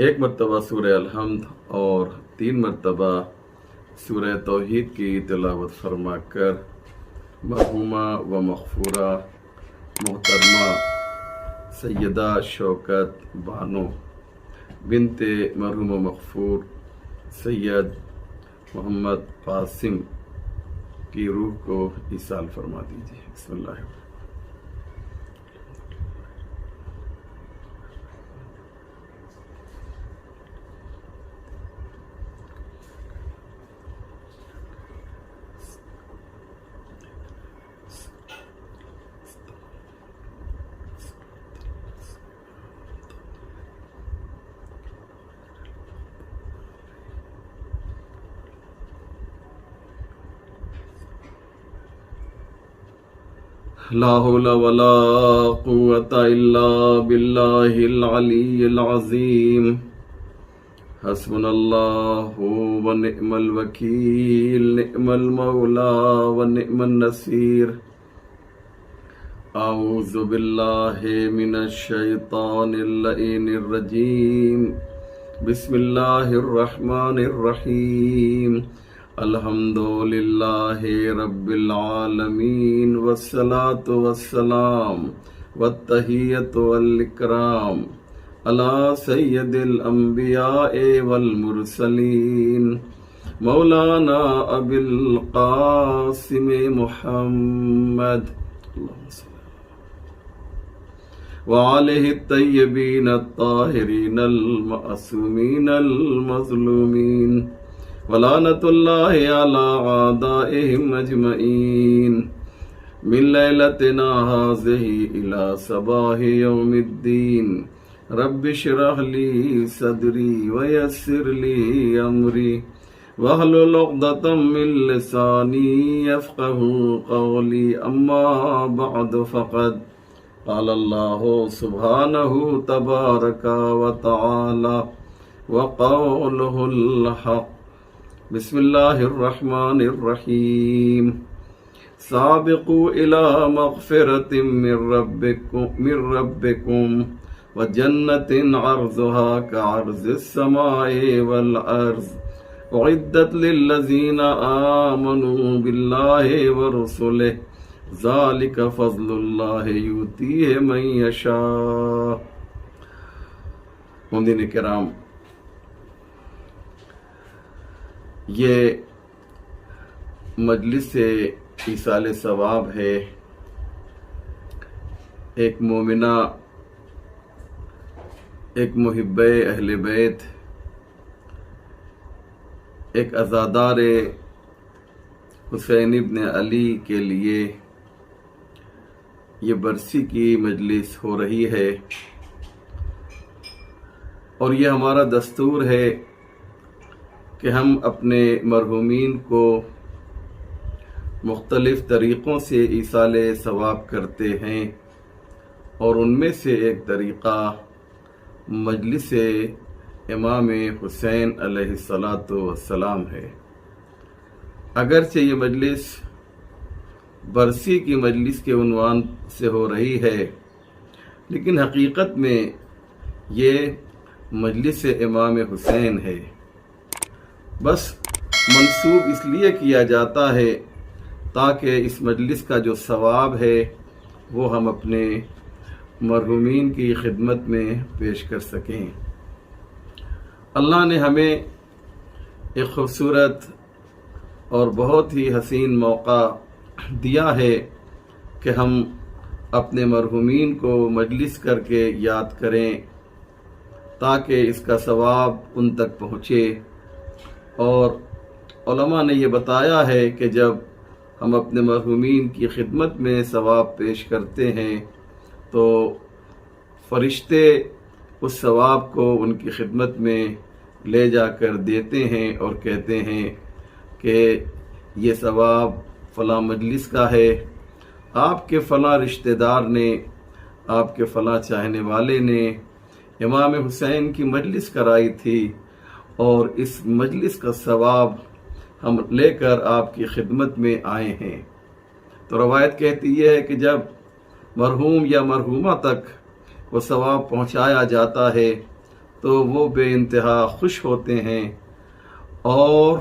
ایک مرتبہ سورہ الحمد اور 3 مرتبہ سورہ توحید کی تلاوت فرما کر مرحومہ و مغفورہ محترمہ سیدہ شوکت بانو بنت مرحوم و مغفور سید محمد قاسم کی روح کو ایصال فرما دیجیے۔ بسم اللہ الرحمن الرحیم۔ لا حول ولا قوة الا باللہ العلی العظیم۔ حسبنا اللہ ونعم الوکیل، نعم المولا ونعم النصیر۔ اعوذ باللہ من الشیطان اللعین الرجیم۔ بسم اللہ الرحمن الرحیم۔ الحمد للہ رب العالمین والصلاة والسلام والتحیۃ والاکرام علی سید الانبیاء والمرسلین مولانا ابی القاسم محمد وآلہ الطیبین الطاہرین المعصومین المظلومین ولعنۃ اللہ علی اعدائہم اجمعین من لیلتنا ہذہ الی صباح یوم الدین۔ رب اشرح لی صدری ویسر لی امری واحلل عقدۃ من لسانی یفقہوا قولی، اما بعد فقد قال اللہ سبحانہ تبارک وتعالی وقولہ الحق۔ بسم اللہ الرحمن الرحیم۔ سابقوا الی مغفرۃ من ربکم وجنۃ عرضها كعرض السماء والارض اعدت للذین آمنوا باللہ ورسلہ ذلک فضل اللہ یؤتیہ من یشاء۔ عمدین کرام، یہ مجلس ایصال ثواب ہے۔ ایک مومنہ، ایک محب اہل بیت، ایک عزادار حسین ابن علی کے لیے یہ برسی کی مجلس ہو رہی ہے، اور یہ ہمارا دستور ہے کہ ہم اپنے مرحومین کو مختلف طریقوں سے ایصال ثواب کرتے ہیں، اور ان میں سے ایک طریقہ مجلس امام حسین علیہ السلام ہے۔ اگرچہ یہ مجلس برسی کی مجلس کے عنوان سے ہو رہی ہے، لیکن حقیقت میں یہ مجلس امام حسین ہے۔ بس منسوب اس لیے کیا جاتا ہے تاکہ اس مجلس کا جو ثواب ہے وہ ہم اپنے مرحومین کی خدمت میں پیش کر سکیں۔ اللہ نے ہمیں ایک خوبصورت اور بہت ہی حسین موقع دیا ہے کہ ہم اپنے مرحومین کو مجلس کر کے یاد کریں تاکہ اس کا ثواب ان تک پہنچے۔ اور علماء نے یہ بتایا ہے کہ جب ہم اپنے مرحومین کی خدمت میں ثواب پیش کرتے ہیں تو فرشتے اس ثواب کو ان کی خدمت میں لے جا کر دیتے ہیں اور کہتے ہیں کہ یہ ثواب فلاں مجلس کا ہے، آپ کے فلاں رشتہ دار نے، آپ کے فلاں چاہنے والے نے امام حسین کی مجلس کرائی تھی، اور اس مجلس کا ثواب ہم لے کر آپ کی خدمت میں آئے ہیں۔ تو روایت کہتی ہے کہ جب مرحوم یا مرحومہ تک وہ ثواب پہنچایا جاتا ہے تو وہ بے انتہا خوش ہوتے ہیں، اور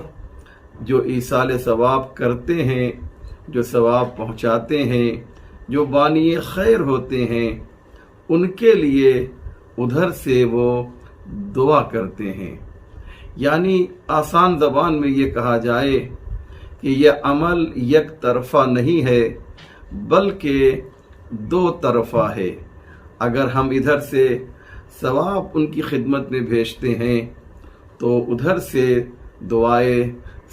جو ایصال ثواب کرتے ہیں، جو ثواب پہنچاتے ہیں، جو بانی خیر ہوتے ہیں، ان کے لیے ادھر سے وہ دعا کرتے ہیں۔ یعنی آسان زبان میں یہ کہا جائے کہ یہ عمل یک طرفہ نہیں ہے بلکہ دو طرفہ ہے۔ اگر ہم ادھر سے ثواب ان کی خدمت میں بھیجتے ہیں تو ادھر سے دعائے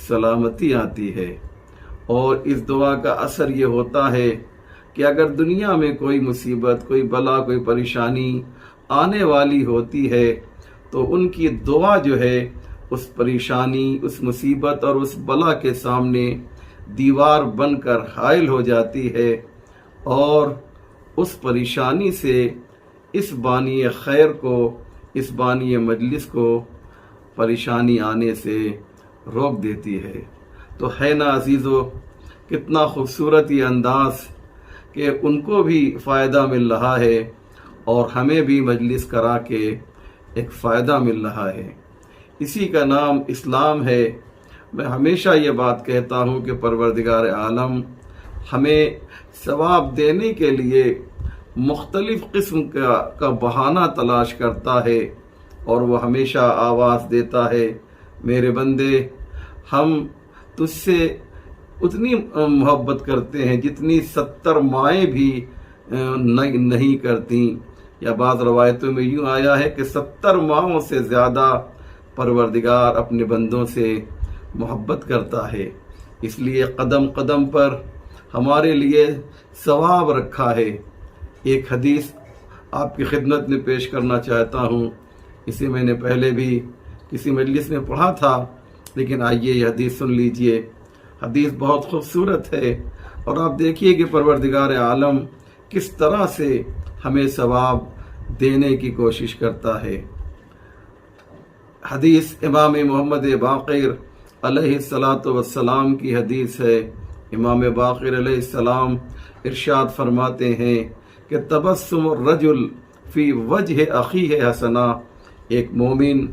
سلامتی آتی ہے، اور اس دعا کا اثر یہ ہوتا ہے کہ اگر دنیا میں کوئی مصیبت، کوئی بلا، کوئی پریشانی آنے والی ہوتی ہے تو ان کی دعا جو ہے اس پریشانی، اس مصیبت اور اس بلا کے سامنے دیوار بن کر حائل ہو جاتی ہے، اور اس پریشانی سے اس بانی خیر کو، اس بانی مجلس کو پریشانی آنے سے روک دیتی ہے۔ تو ہے نا عزیزو، کتنا خوبصورت یہ انداز کہ ان کو بھی فائدہ مل رہا ہے اور ہمیں بھی مجلس کرا کے ایک فائدہ مل رہا ہے۔ اسی کا نام اسلام ہے۔ میں ہمیشہ یہ بات کہتا ہوں کہ پروردگار عالم ہمیں ثواب دینے کے لیے مختلف قسم کا بہانہ تلاش کرتا ہے، اور وہ ہمیشہ آواز دیتا ہے، میرے بندے، ہم تجھ سے اتنی محبت کرتے ہیں جتنی 70 مائیں بھی نہیں کرتی، یا بعض روایتوں میں یوں آیا ہے کہ 70 ماؤں سے زیادہ پروردگار اپنے بندوں سے محبت کرتا ہے۔ اس لیے قدم قدم پر ہمارے لیے ثواب رکھا ہے۔ ایک حدیث آپ کی خدمت میں پیش کرنا چاہتا ہوں، اسے میں نے پہلے بھی کسی مجلس میں پڑھا تھا، لیکن آئیے یہ حدیث سن لیجئے۔ حدیث بہت خوبصورت ہے، اور آپ دیکھیے کہ پروردگار عالم کس طرح سے ہمیں ثواب دینے کی کوشش کرتا ہے۔ حدیث امام محمد باقر علیہ السلام کی حدیث ہے۔ امام باقر علیہ السلام ارشاد فرماتے ہیں کہ تبسم الرجل فی وجہ اخیہ حسنہ، ایک مومن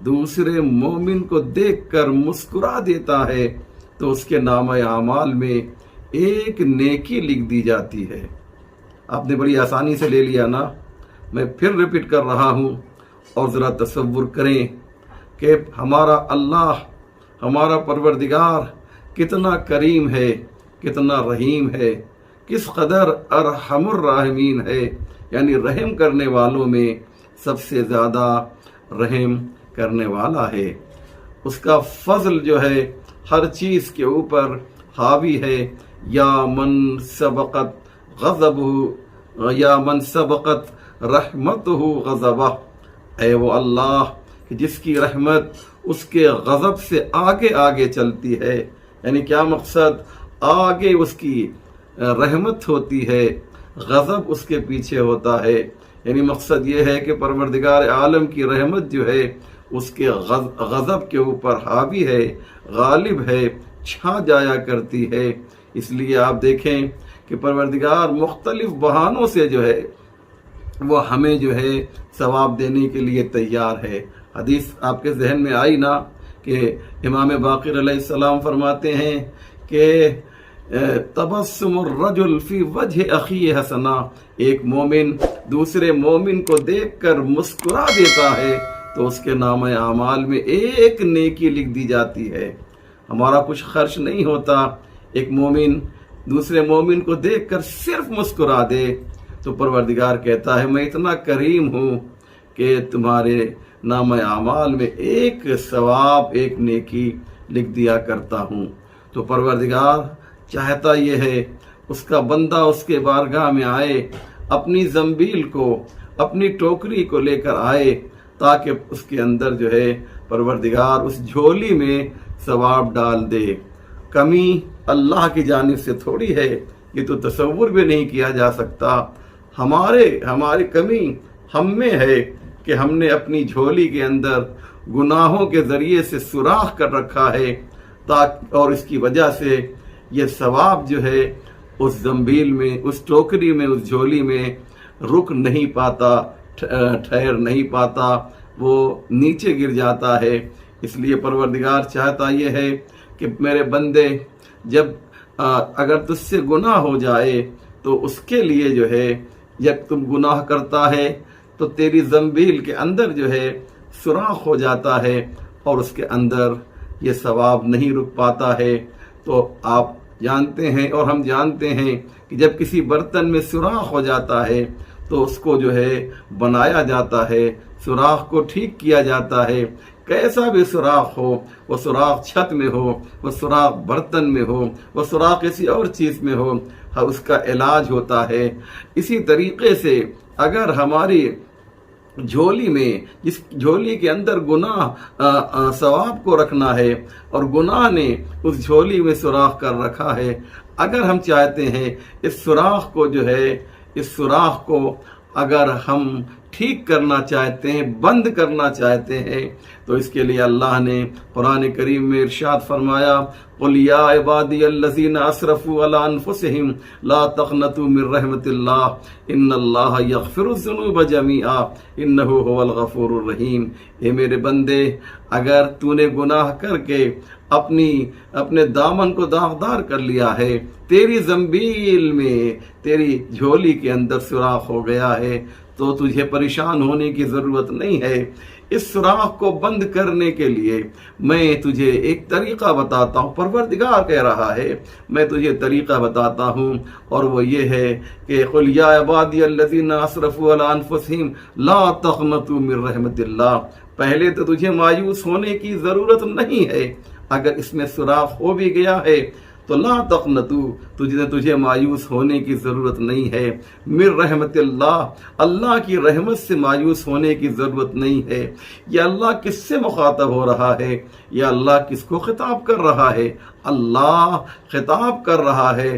دوسرے مومن کو دیکھ کر مسکرا دیتا ہے تو اس کے نامہ اعمال میں ایک نیکی لکھ دی جاتی ہے۔ آپ نے بڑی آسانی سے لے لیا نا، میں پھر ریپیٹ کر رہا ہوں، اور ذرا تصور کریں کہ ہمارا اللہ، ہمارا پروردگار کتنا کریم ہے، کتنا رحیم ہے، کس قدر ارحم الراحمین ہے، یعنی رحم کرنے والوں میں سب سے زیادہ رحم کرنے والا ہے۔ اس کا فضل جو ہے ہر چیز کے اوپر حاوی ہے۔ یا من سبقت غضبہ، یا من سبقت رحمتہ غضبہ، اے وہ اللہ جس کی رحمت اس کے غضب سے آگے آگے چلتی ہے۔ یعنی کیا مقصد؟ آگے اس کی رحمت ہوتی ہے، غضب اس کے پیچھے ہوتا ہے۔ یعنی مقصد یہ ہے کہ پروردگار عالم کی رحمت جو ہے اس کے غضب کے اوپر حاوی ہے، غالب ہے، چھا جایا کرتی ہے۔ اس لیے آپ دیکھیں کہ پروردگار مختلف بہانوں سے جو ہے وہ ہمیں جو ہے ثواب دینے کے لیے تیار ہے۔ حدیث آپ کے ذہن میں آئی نا کہ امام باقر علیہ السلام فرماتے ہیں کہ تبسم الرجل فی وجہ اخیہ حسنہ، ایک مومن دوسرے مومن کو دیکھ کر مسکرا دیتا ہے تو اس کے نامہ اعمال میں ایک نیکی لکھ دی جاتی ہے۔ ہمارا کچھ خرچ نہیں ہوتا، ایک مومن دوسرے مومن کو دیکھ کر صرف مسکرا دے تو پروردگار کہتا ہے میں اتنا کریم ہوں کہ تمہارے نامہ اعمال میں ایک ثواب، ایک نیکی لکھ دیا کرتا ہوں۔ تو پروردگار چاہتا یہ ہے اس کا بندہ اس کے بارگاہ میں آئے، اپنی زنبیل کو، اپنی ٹوکری کو لے کر آئے، تاکہ اس کے اندر جو ہے پروردگار اس جھولی میں ثواب ڈال دے۔ کمی اللہ کی جانب سے تھوڑی ہے، یہ تو تصور بھی نہیں کیا جا سکتا۔ ہماری کمی ہم میں ہے کہ ہم نے اپنی جھولی کے اندر گناہوں کے ذریعے سے سوراخ کر رکھا ہے، اور اس کی وجہ سے یہ ثواب جو ہے اس زنبیل میں، اس ٹوکری میں، اس جھولی میں رک نہیں پاتا، ٹھہر نہیں پاتا، وہ نیچے گر جاتا ہے۔ اس لیے پروردگار چاہتا یہ ہے کہ میرے بندے جب اگر تجھ سے گناہ ہو جائے تو اس کے لیے جو ہے جب تم گناہ کرتا ہے تو تیری زنبیل کے اندر جو ہے سوراخ ہو جاتا ہے اور اس کے اندر یہ ثواب نہیں رک پاتا ہے۔ تو آپ جانتے ہیں اور ہم جانتے ہیں کہ جب کسی برتن میں سوراخ ہو جاتا ہے تو اس کو جو ہے بنایا جاتا ہے، سوراخ کو ٹھیک کیا جاتا ہے۔ کیسا بھی سوراخ ہو، وہ سوراخ چھت میں ہو، وہ سوراخ برتن میں ہو، وہ سوراخ کسی اور چیز میں ہو، اس کا علاج ہوتا ہے۔ اسی طریقے سے اگر ہماری جھولی میں، جس جھولی کے اندر گناہ ثواب کو رکھنا ہے اور گناہ نے اس جھولی میں سوراخ کر رکھا ہے، اگر ہم چاہتے ہیں اس سوراخ کو جو ہے، اس سوراخ کو اگر ہم ٹھیک کرنا چاہتے ہیں، بند کرنا چاہتے ہیں، تو اس کے لیے اللہ نے قرآن کریم میں ارشاد فرمایا، قُلْ يَا عِبَادِيَ الَّذِينَ أَسْرَفُوا عَلَىٰ أَنفُسِهِمْ لَا تَقْنَطُوا مِن رَحْمَةِ اللَّهِ إِنَّ اللَّهَ يَغْفِرُ الذُّنُوبَ جَمِيعًا إِنَّهُ هُوَ الْغَفُورُ الرَّحِيمُ۔ اے میرے بندے، اگر تو نے گناہ کر کے اپنے دامن کو داغدار کر لیا ہے، تیری زنبیل میں، تیری جھولی کے اندر سوراخ ہو گیا ہے، تو تجھے پریشان ہونے کی ضرورت نہیں ہے۔ اس سوراخ کو بند کرنے کے لیے میں تجھے ایک طریقہ بتاتا ہوں، پروردگار کہہ رہا ہے میں تجھے طریقہ بتاتا ہوں، اور وہ یہ ہے کہ قُلْ يَا عِبَادِيَ الَّذِينَ أَسْرَفُوا عَلَىٰ أَنفُسِهِمْ لَا تَقْنَطُوا مِن رَحْمَةِ اللَّهِ۔ پہلے تو تجھے مایوس ہونے کی ضرورت نہیں ہے، اگر اس میں سوراخ ہو بھی گیا ہے تو لا تقنطوا، تجھے مایوس ہونے کی ضرورت نہیں ہے۔ من رحمت اللہ، اللہ کی رحمت سے مایوس ہونے کی ضرورت نہیں ہے۔ یہ اللہ کس سے مخاطب ہو رہا ہے؟ یہ اللہ کس کو خطاب کر رہا ہے؟ اللہ خطاب کر رہا ہے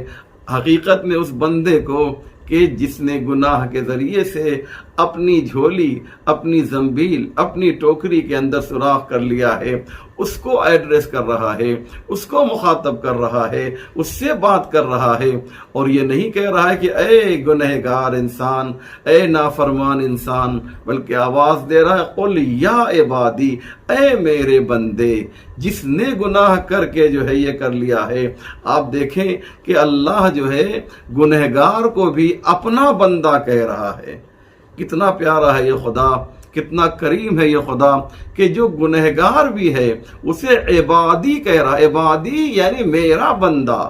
حقیقت میں اس بندے کو کہ جس نے گناہ کے ذریعے سے اپنی جھولی، اپنی زنبیل، اپنی ٹوکری کے اندر سوراخ کر لیا ہے، اس کو ایڈریس کر رہا ہے، اس کو مخاطب کر رہا ہے، اس سے بات کر رہا ہے، اور یہ نہیں کہہ رہا ہے کہ اے گنہگار انسان، اے نافرمان انسان، بلکہ آواز دے رہا ہے قل یا عبادی، اے میرے بندے، جس نے گناہ کر کے جو ہے یہ کر لیا ہے۔ آپ دیکھیں کہ اللہ جو ہے گنہگار کو بھی اپنا بندہ کہہ رہا ہے۔ کتنا پیارا ہے یہ خدا، کتنا کریم ہے یہ خدا کہ جو گنہگار بھی ہے اسے عبادی کہہ رہا ہے۔ عبادی یعنی میرا بندہ،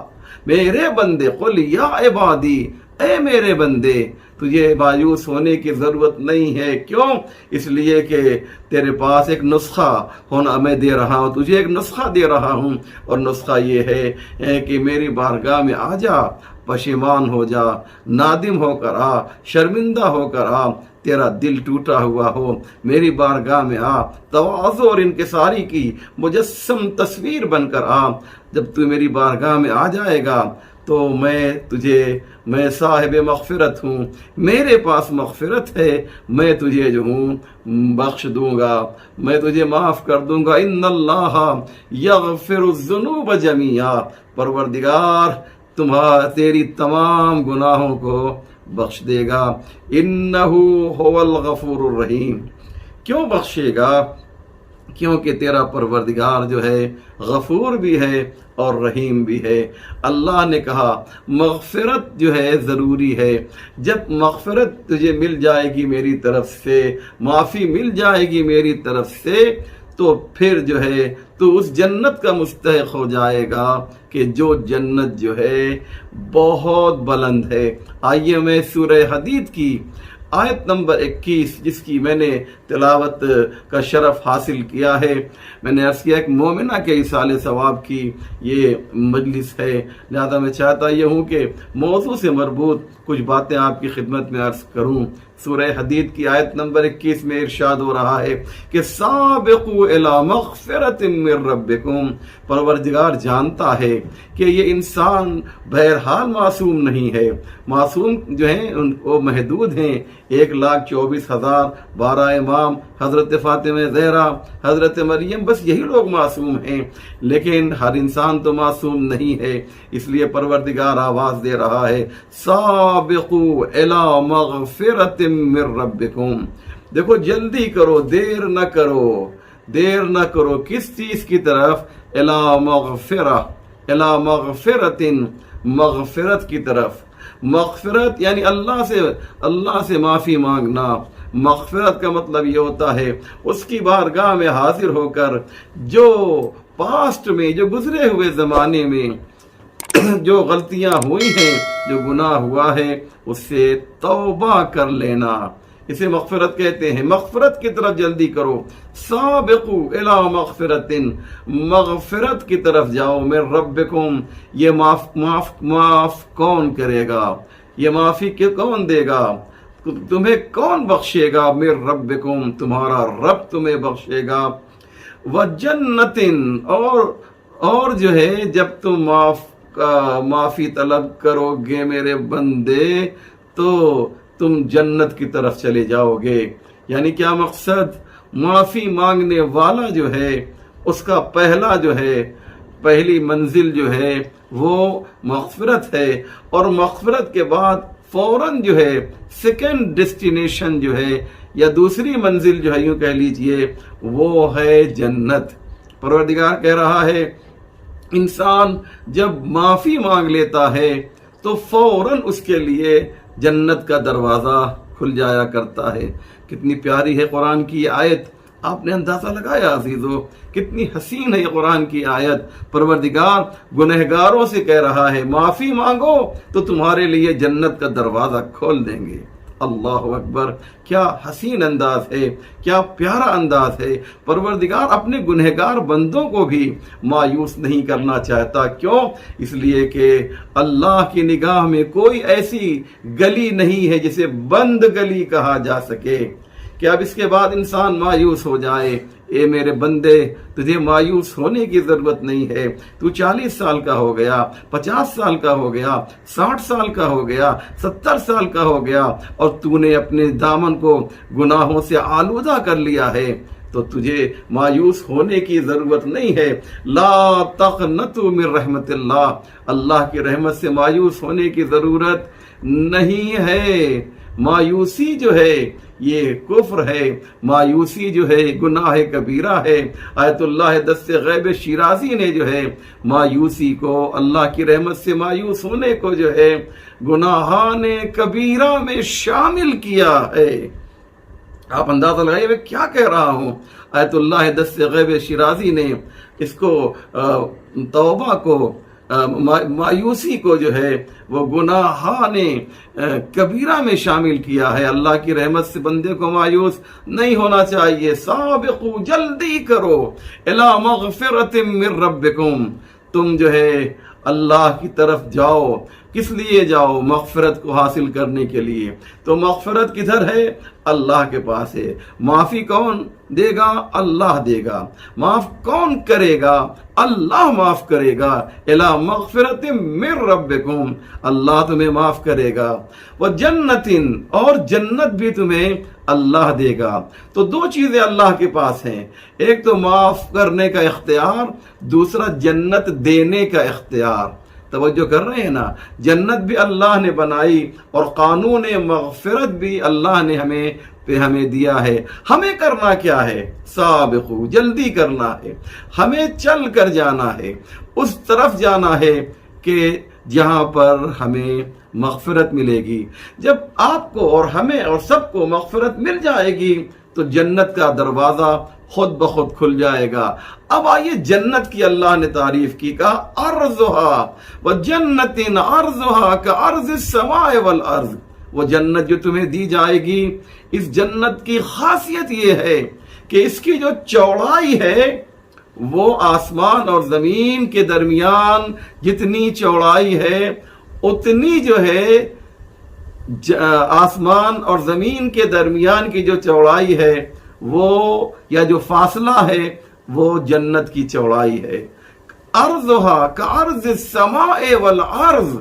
میرے بندے، قل یا عبادی، اے میرے بندے، تجھے مایوس ہونے کی ضرورت نہیں ہے۔ کیوں؟ اس لیے کہ تیرے پاس ایک نسخہ ہونا میں دے رہا ہوں، تجھے ایک نسخہ دے رہا ہوں، اور نسخہ یہ ہے کہ میری بارگاہ میں آ جا، پشیمان ہو جا، نادم ہو کر آ، شرمندہ ہو کر آ، تیرا دل ٹوٹا ہوا ہو، میری بارگاہ میں آ، تواضع اور انکساری کی مجسم تصویر بن کر آ۔ جب تو میری بارگاہ میں آ جائے گا تو میں صاحب مغفرت ہوں، میرے پاس مغفرت ہے، میں تجھے جو ہوں بخش دوں گا، میں تجھے معاف کر دوں گا۔ ان اللہ یغفر الذنوب جميعا، پروردگار تیری تمام گناہوں کو بخش دے گا۔ انہ هو الغفور الرحیم، کیوں بخشے گا؟ کیونکہ تیرا پروردگار جو ہے غفور بھی ہے اور رحیم بھی ہے۔ اللہ نے کہا مغفرت جو ہے ضروری ہے، جب مغفرت تجھے مل جائے گی میری طرف سے، معافی مل جائے گی میری طرف سے، تو پھر جو ہے تو اس جنت کا مستحق ہو جائے گا کہ جو جنت جو ہے بہت بلند ہے۔ آئیے میں سورہ حدید کی آیت نمبر 21 جس کی میں نے تلاوت کا شرف حاصل کیا ہے، میں نے عرض کیا ایک مومنہ کے ایصال ثواب کی یہ مجلس ہے، لہذا میں چاہتا یہ ہوں کہ موضوع سے مربوط کچھ باتیں آپ کی خدمت میں عرض کروں۔ سورہ حدید کی آیت نمبر 21 میں ارشاد ہو رہا ہے کہ سابقوا الی مغفرۃ من ربکم، پروردگار جانتا ہے کہ یہ انسان بہرحال معصوم نہیں ہے، معصوم جو ہیں وہ محدود ہیں، 1,24,000 12 امام، حضرت فاطمہ زہرا، حضرت مریم، بس یہی لوگ معصوم ہیں، لیکن ہر انسان تو معصوم نہیں ہے، اس لیے پروردگار آواز دے رہا ہے سابقوا الی مغفرۃ من ربکم، دیکھو جلدی کرو، دیر نہ کرو، دیر نہ کرو کس چیز کی طرف؟ الی مغفرہ، الی مغفرۃ، مغفرت کی طرف۔ مغفرت یعنی اللہ سے معافی مانگنا۔ مغفرت کا مطلب یہ ہوتا ہے اس کی بارگاہ میں حاضر ہو کر جو پاسٹ میں، جو گزرے ہوئے زمانے میں جو غلطیاں ہوئی ہیں، جو گناہ ہوا ہے، اس سے توبہ کر لینا، اسے مغفرت کہتے ہیں۔ مغفرت کی طرف جلدی کرو، سابقو الی مغفرۃ، مغفرت کی طرف جاؤ، من ربکم، یہ معاف کون کرے گا؟ یہ معافی کون دے گا؟ تمہیں کون بخشے گا؟ من ربکم، تمہارا رب تمہیں بخشے گا۔ وجنت، اور جو ہے جب تم معافی طلب کرو گے میرے بندے تو تم جنت کی طرف چلے جاؤ گے۔ یعنی کیا مقصد؟ معافی مانگنے والا جو ہے اس کا پہلی منزل جو ہے وہ مغفرت ہے، اور مغفرت کے بعد فوراً جو ہے سیکنڈ ڈیسٹینیشن جو ہے یا دوسری منزل جو ہے یوں کہہ لیجئے وہ ہے جنت۔ پروردگار کہہ رہا ہے انسان جب معافی مانگ لیتا ہے تو فوراً اس کے لیے جنت کا دروازہ کھل جایا کرتا ہے۔ کتنی پیاری ہے قرآن کی آیت، آپ نے اندازہ لگایا عزیزو، کتنی حسین ہے یہ قرآن کی آیت۔ پروردگار گنہگاروں سے کہہ رہا ہے معافی مانگو تو تمہارے لیے جنت کا دروازہ کھول دیں گے۔ اللہ اکبر، کیا حسین انداز ہے، کیا پیارا انداز ہے۔ پروردگار اپنے گنہگار بندوں کو بھی مایوس نہیں کرنا چاہتا۔ کیوں؟ اس لیے کہ اللہ کی نگاہ میں کوئی ایسی گلی نہیں ہے جسے بند گلی کہا جا سکے کہ اب اس کے بعد انسان مایوس ہو جائے۔ اے میرے بندے، تجھے مایوس ہونے کی ضرورت نہیں ہے۔ تو 40 سال کا ہو گیا، 50 سال کا ہو گیا، 60 سال کا ہو گیا، 70 سال کا ہو گیا اور تو نے اپنے دامن کو گناہوں سے آلودہ کر لیا ہے تو تجھے مایوس ہونے کی ضرورت نہیں ہے۔ لا تقنطوا من رحمت اللہ، اللہ کی رحمت سے مایوس ہونے کی ضرورت نہیں ہے۔ مایوسی جو ہے یہ کفر ہے، مایوسی جو ہے گناہ کبیرہ ہے۔ آیت اللہ دست غیب شیرازی نے جو ہے مایوسی کو، اللہ کی رحمت سے مایوس ہونے کو جو ہے گناہان کبیرہ میں شامل کیا ہے۔ آپ اندازہ لگائیے میں کیا کہہ رہا ہوں۔ آیت اللہ دست غیب شیرازی نے اس کو توبہ کو، مایوسی کو جو ہے وہ گناہان کبیرہ میں شامل کیا ہے۔ اللہ کی رحمت سے بندے کو مایوس نہیں ہونا چاہیے۔ سابقو، جلدی کرو، الی مغفرۃ من ربکم، تم جو ہے اللہ کی طرف جاؤ۔ کس لیے جاؤ؟ مغفرت کو حاصل کرنے کے لیے۔ تو مغفرت کدھر ہے؟ اللہ کے پاس ہے۔ معافی کون دے گا؟ اللہ دے گا۔ معاف کون کرے گا؟ اللہ معاف کرے گا۔ الی مغفرۃ من ربکم، اللہ تمہیں معاف کرے گا۔ وجنت، اور جنت بھی تمہیں اللہ دے گا۔ تو دو چیزیں اللہ کے پاس ہیں، ایک تو معاف کرنے کا اختیار، دوسرا جنت دینے کا اختیار۔ توجہ کر رہے ہیں نا؟ جنت بھی اللہ نے بنائی اور قانون مغفرت بھی اللہ نے ہمیں دیا ہے۔ ہمیں کرنا کیا ہے؟ سابقو، جلدی کرنا ہے، ہمیں چل کر جانا ہے، اس طرف جانا ہے کہ جہاں پر ہمیں مغفرت ملے گی۔ جب آپ کو اور ہمیں اور سب کو مغفرت مل جائے گی تو جنت کا دروازہ خود بخود کھل جائے گا۔ اب آئیے جنت کی اللہ نے تعریف کی، کہا ارضھا وجنت ارضھا کارض السماء والارض۔ وہ جنت جو تمہیں دی جائے گی، اس جنت کی خاصیت یہ ہے کہ اس کی جو چوڑائی ہے وہ آسمان اور زمین کے درمیان جتنی چوڑائی ہے اتنی جو ہے آسمان اور زمین کے درمیان کی جو چوڑائی ہے وہ، یا جو فاصلہ ہے وہ جنت کی چوڑائی ہے۔ ارضھا کارض السماء والارض،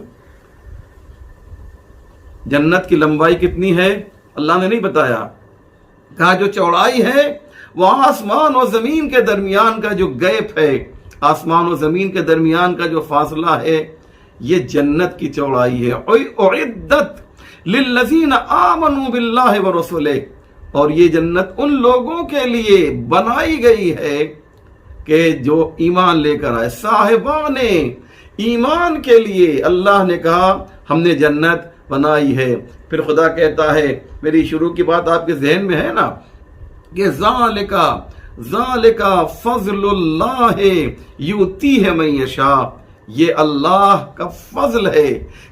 جنت کی لمبائی کتنی ہے اللہ نے نہیں بتایا، کہا جو چوڑائی ہے وہ آسمان اور زمین کے درمیان کا جو گیپ ہے، آسمان و زمین کے درمیان کا جو فاصلہ ہے یہ جنت کی چوڑائی ہے۔ اعدت للذین آمنوا باللہ ورسولہ، اور یہ جنت ان لوگوں کے لیے بنائی گئی ہے کہ جو ایمان لے کر آئے، صاحبان ایمان کے لیے اللہ نے کہا ہم نے جنت بنائی ہے۔ پھر خدا کہتا ہے، میری شروع کی بات آپ کے ذہن میں ہے نا، کہ ذالک فضل اللہ یؤتیہ من یشاء، یہ اللہ کا فضل ہے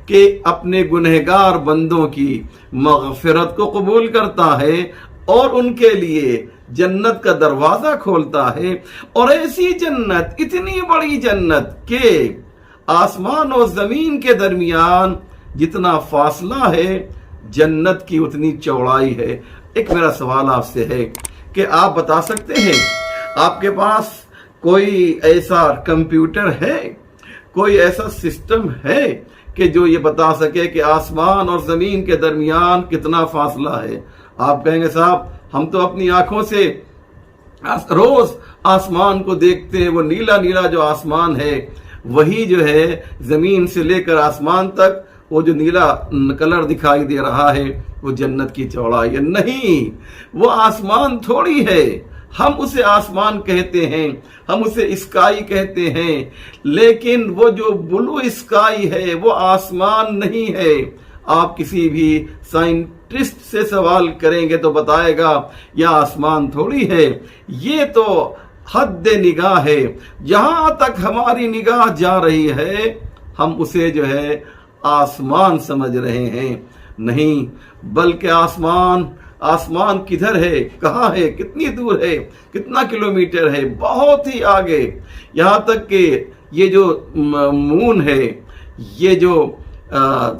کہ اپنے گنہگار بندوں کی مغفرت کو قبول کرتا ہے اور ان کے لیے جنت کا دروازہ کھولتا ہے۔ اور ایسی جنت، اتنی بڑی جنت کہ آسمان و زمین کے درمیان جتنا فاصلہ ہے جنت کی اتنی چوڑائی ہے۔ ایک میرا سوال آپ سے ہے کہ آپ بتا سکتے ہیں، آپ کے پاس کوئی ایسا کمپیوٹر ہے، کوئی ایسا سسٹم ہے کہ جو یہ بتا سکے کہ آسمان اور زمین کے درمیان کتنا فاصلہ ہے؟ آپ کہیں گے صاحب ہم تو اپنی آنکھوں سے روز آسمان کو دیکھتے ہیں، وہ نیلا نیلا جو آسمان ہے وہی جو ہے زمین سے لے کر آسمان تک وہ جو نیلا کلر دکھائی دے رہا ہے وہ جنت کی چوڑائی ہے۔ نہیں، وہ آسمان تھوڑی ہے، ہم اسے آسمان کہتے ہیں، ہم اسے اسکائی کہتے ہیں، لیکن وہ جو بلو اسکائی ہے وہ آسمان نہیں ہے۔ آپ کسی بھی سائنٹسٹ سے سوال کریں گے تو بتائے گا یہ آسمان تھوڑی ہے، یہ تو حد نگاہ ہے، جہاں تک ہماری نگاہ جا رہی ہے ہم اسے جو ہے آسمان سمجھ رہے ہیں۔ نہیں، بلکہ آسمان کدھر ہے، کہاں ہے، کتنی دور ہے، کتنا کلومیٹر ہے، بہت ہی آگے، یہاں تک کہ یہ جو مون ہے، یہ جو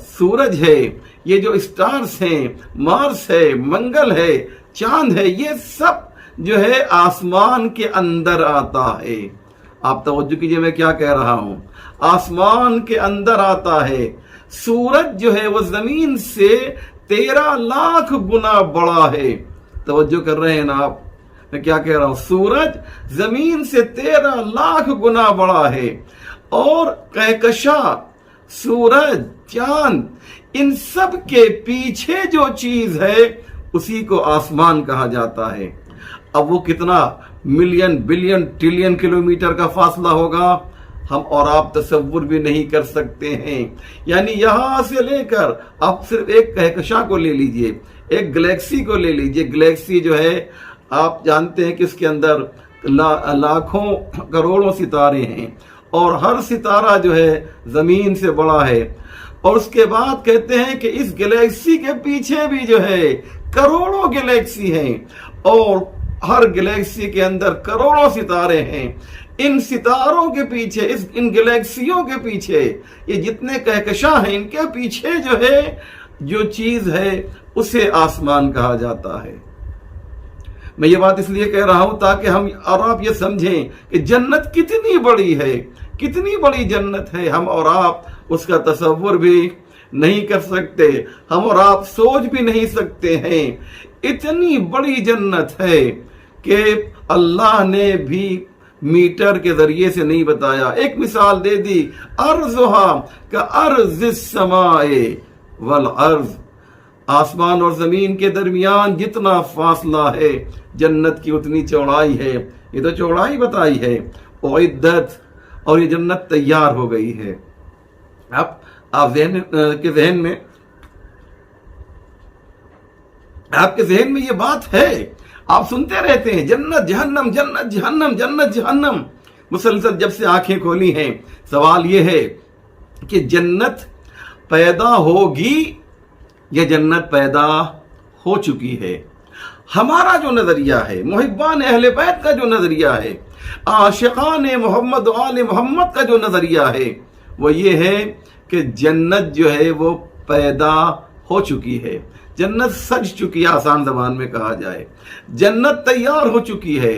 سورج ہے، یہ جو اسٹارز ہیں، مارس ہے، منگل ہے، چاند ہے، یہ سب جو ہے آسمان کے اندر آتا ہے۔ آپ توجہ کیجئے میں کیا کہہ رہا ہوں، آسمان کے اندر آتا ہے۔ سورج جو ہے وہ زمین سے 13 لاکھ گنا بڑا ہے۔ توجہ کر رہے ہیں نا آپ، میں کیا کہہ رہا ہوں، سورج زمین سے 13 لاکھ گنا بڑا ہے، اور کہکشاں، سورج، چاند، ان سب کے پیچھے جو چیز ہے اسی کو آسمان کہا جاتا ہے۔ اب وہ کتنا ملین، بلین، ٹریلین کلومیٹر کا فاصلہ ہوگا ہم اور آپ تصور بھی نہیں کر سکتے ہیں۔ یعنی یہاں سے لے کر آپ صرف ایک کہکشاں کو لے لیجئے، ایک گلیکسی کو لے لیجئے۔ گلیکسی جو ہے آپ جانتے ہیں کہ اس کے اندر لاکھوں کروڑوں ستارے ہیں، اور ہر ستارہ جو ہے زمین سے بڑا ہے، اور اس کے بعد کہتے ہیں کہ اس گلیکسی کے پیچھے بھی جو ہے کروڑوں گلیکسی ہیں، اور ہر گلیکسی کے اندر کروڑوں ستارے ہیں۔ ان ستاروں کے پیچھے، ان گلیکسیوں کے پیچھے یہ جتنے کہکشاں ہیں، ان کے پیچھے جو ہے جو چیز ہے اسے آسمان کہا جاتا ہے۔ میں یہ بات اس لیے کہہ رہا ہوں تاکہ ہم اور آپ یہ سمجھیں کہ جنت کتنی بڑی ہے، کتنی بڑی جنت ہے۔ ہم اور آپ اس کا تصور بھی نہیں کر سکتے، ہم اور آپ سوچ بھی نہیں سکتے ہیں۔ اتنی بڑی جنت ہے کہ اللہ نے بھی میٹر کے ذریعے سے نہیں بتایا، ایک مثال دے دی، ارضھا کارض السماء والارض، آسمان اور زمین کے درمیان جتنا فاصلہ ہے جنت کی اتنی چوڑائی ہے۔ یہ تو چوڑائی بتائی ہے، اعدت، اور یہ جنت تیار ہو گئی ہے۔ اب آپ کے ذہن میں یہ بات ہے، آپ سنتے رہتے ہیں جنت جہنم، جنت جہنم، جنت جہنم، مسلسل جب سے آنکھیں کھولی ہیں۔ سوال یہ ہے کہ جنت پیدا ہوگی یا جنت پیدا ہو چکی ہے؟ ہمارا جو نظریہ ہے، محبان اہل بیت کا جو نظریہ ہے، عاشقان محمد و آل محمد کا جو نظریہ ہے، وہ یہ ہے کہ جنت جو ہے وہ پیدا ہو چکی ہے، جنت سج چکی ہے، آسان زبان میں کہا جائے، جنت تیار ہو چکی ہے،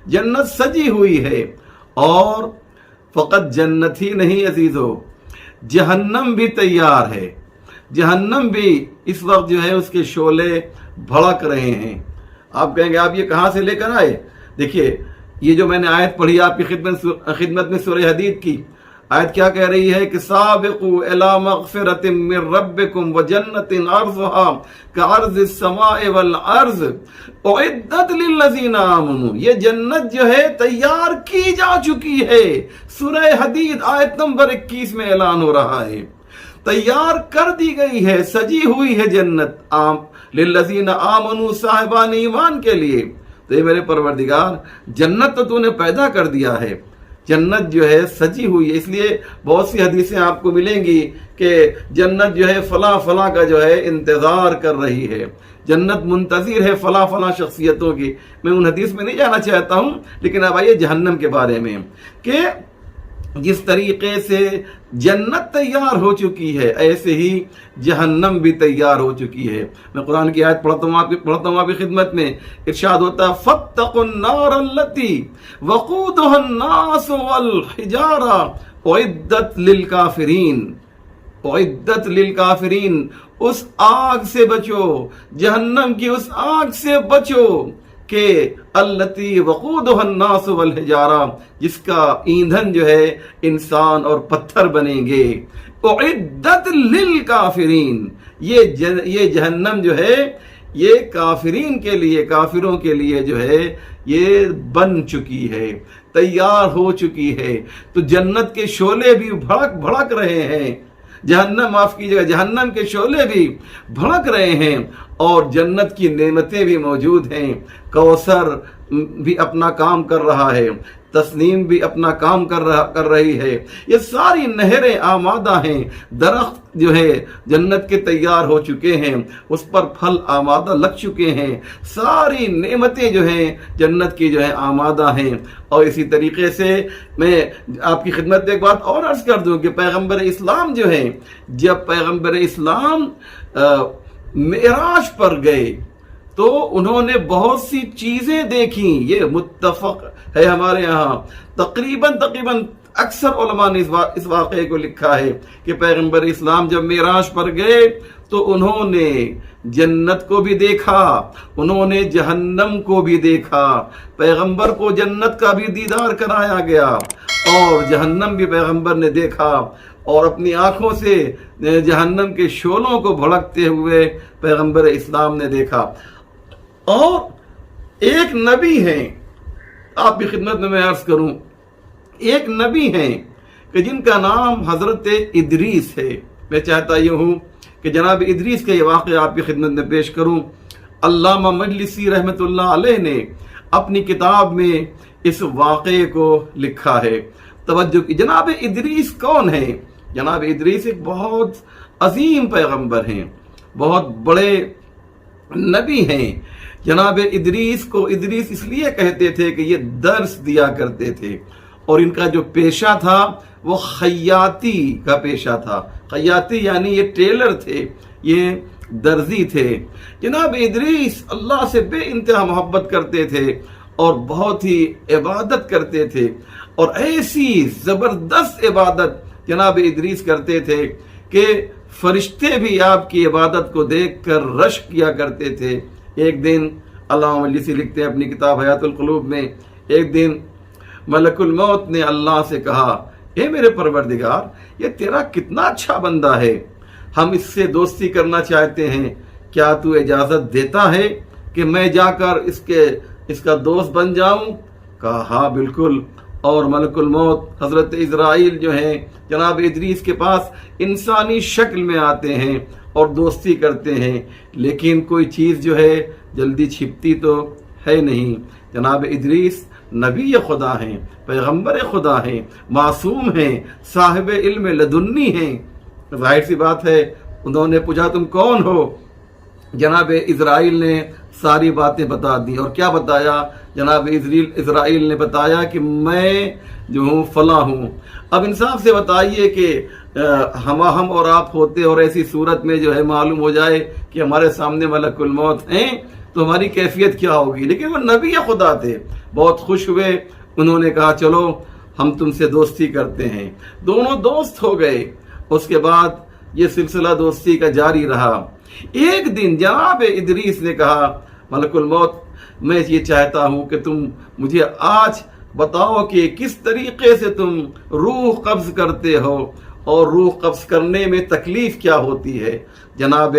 جنت سجی ہوئی ہے۔ اور فقط جنت ہی نہیں عزیزو، جہنم بھی تیار ہے، جہنم بھی اس وقت جو ہے اس کے شعلے بھڑک رہے ہیں۔ آپ کہیں گے آپ یہ کہاں سے لے کر آئے؟ دیکھیے، یہ جو میں نے آیت پڑھی آپ کی خدمت میں سورہ حدید کی، آیت کیا کہہ رہی ہے کہ سابقوا الی مغفرۃ من ربکم وجنۃ عرضھا کعرض السماء والارض اعدت للذین آمنوا، یہ جنت جو ہے تیار کی جا چکی ہے۔ سورہ حدید آیت نمبر 21 میں اعلان ہو رہا ہے، تیار کر دی گئی ہے، سجی ہوئی ہے جنت للذین آمنوا، صاحبان ایمان کے لیے۔ تو یہ میرے پروردگار جنت تو نے پیدا کر دیا ہے، جنت جو ہے سجی ہوئی ہے۔ اس لیے بہت سی حدیثیں آپ کو ملیں گی کہ جنت جو ہے فلاں فلاں کا جو ہے انتظار کر رہی ہے، جنت منتظر ہے فلاں فلاں شخصیتوں کی۔ میں ان حدیث میں نہیں جانا چاہتا ہوں، لیکن اب آئیے جہنم کے بارے میں کہ جس طریقے سے جنت تیار ہو چکی ہے ایسے ہی جہنم بھی تیار ہو چکی ہے۔ میں قرآن کی آیت پڑھتا ہوں آپ کی خدمت میں، ارشاد ہوتا ہے فاتقوا النار التي وقودها الناس والحجارہ اعدت للکافرین، اعدت للکافرین، اس آگ سے بچو، جہنم کی اس آگ سے بچو کہ التی وقودها الناس والحجارہ، جس کا ایندھن جو ہے انسان اور پتھر بنیں گے۔ اعدت للکافرین، یہ جہنم جو ہے یہ کافرین کے لیے، کافروں کے لیے جو ہے یہ بن چکی ہے، تیار ہو چکی ہے۔ تو جنت کے شعلے بھی بھڑک رہے ہیں، جہنم معاف کیجیے گا، جہنم کے شعلے بھی بھڑک رہے ہیں، اور جنت کی نعمتیں بھی موجود ہیں۔ کوثر بھی اپنا کام کر رہا ہے، تسنیم بھی اپنا کام کر رہی ہے، یہ ساری نہریں آمادہ ہیں، درخت جو ہے جنت کے تیار ہو چکے ہیں، اس پر پھل آمادہ لگ چکے ہیں، ساری نعمتیں جو ہیں جنت کی جو ہے آمادہ ہیں۔ اور اسی طریقے سے میں آپ کی خدمت میں ایک بات اور عرض کر دوں کہ پیغمبر اسلام جو ہے، جب پیغمبر اسلام معراج پر گئے تو انہوں نے بہت سی چیزیں دیکھیں، یہ متفق ہے ہمارے یہاں، تقریباً اکثر علماء نے اس واقعے کو لکھا ہے کہ پیغمبر اسلام جب معراج پر گئے تو انہوں نے جنت کو بھی دیکھا، انہوں نے جہنم کو بھی دیکھا، پیغمبر کو جنت کا بھی دیدار کرایا گیا اور جہنم بھی پیغمبر نے دیکھا، اور اپنی آنکھوں سے جہنم کے شعلوں کو بھڑکتے ہوئے پیغمبر اسلام نے دیکھا۔ اور ایک نبی ہیں، آپ کی خدمت میں عرض کروں، ایک نبی ہیں کہ جن کا نام حضرت ادریس ہے۔ میں چاہتا یہ ہوں کہ جناب ادریس کا یہ واقعہ آپ کی خدمت میں پیش کروں۔ علامہ مجلسی رحمۃ اللہ علیہ نے اپنی کتاب میں اس واقعے کو لکھا ہے۔ توجہ کی، جناب ادریس کون ہے؟ جناب ادریس ایک بہت عظیم پیغمبر ہیں، بہت بڑے نبی ہیں۔ جناب ادریس کو ادریس اس لیے کہتے تھے کہ یہ درس دیا کرتے تھے، اور ان کا جو پیشہ تھا وہ خیاطی کا پیشہ تھا۔ خیاطی یعنی یہ ٹیلر تھے، یہ درزی تھے۔ جناب ادریس اللہ سے بے انتہا محبت کرتے تھے اور بہت ہی عبادت کرتے تھے، اور ایسی زبردست عبادت جناب ادریس کرتے تھے کہ فرشتے بھی آپ کی عبادت کو دیکھ کر رشک کیا کرتے تھے۔ ایک دن علامہ مجلسی لکھتے ہیں اپنی کتاب حیات القلوب میں، ایک دن ملک الموت نے اللہ سے کہا، اے میرے پروردگار، یہ تیرا کتنا اچھا بندہ ہے، ہم اس سے دوستی کرنا چاہتے ہیں، کیا تو اجازت دیتا ہے کہ میں جا کر اس کا دوست بن جاؤں؟ کہا ہاں بالکل۔ اور ملک الموت حضرت اسرائیل جو ہیں جناب ادریس کے پاس انسانی شکل میں آتے ہیں اور دوستی کرتے ہیں، لیکن کوئی چیز جو ہے جلدی چھپتی تو ہے نہیں۔ جناب ادریس نبی خدا ہیں، پیغمبر خدا ہیں، معصوم ہیں، صاحب علم لدنی ہیں۔ ظاہر سی بات ہے، انہوں نے پوچھا تم کون ہو؟ جناب اسرائیل نے ساری باتیں بتا دی، اور کیا بتایا؟ جناب اسرائیل نے بتایا کہ میں جو ہوں فلاں ہوں۔ اب انصاف سے بتائیے کہ ہم اور آپ ہوتے اور ایسی صورت میں جو ہے معلوم ہو جائے کہ ہمارے سامنے ملک الموت ہیں تو ہماری کیفیت کیا ہوگی؟ لیکن وہ نبی خدا تھے، بہت خوش ہوئے، انہوں نے کہا چلو ہم تم سے دوستی کرتے ہیں۔ دونوں دوست ہو گئے، اس کے بعد یہ سلسلہ دوستی کا جاری رہا۔ ایک دن جناب ادریس نے کہا، ملک الموت میں یہ چاہتا ہوں کہ تم مجھے آج بتاؤ کہ کس طریقے سے تم روح قبض کرتے ہو اور روح قبض کرنے میں تکلیف کیا ہوتی ہے۔ جناب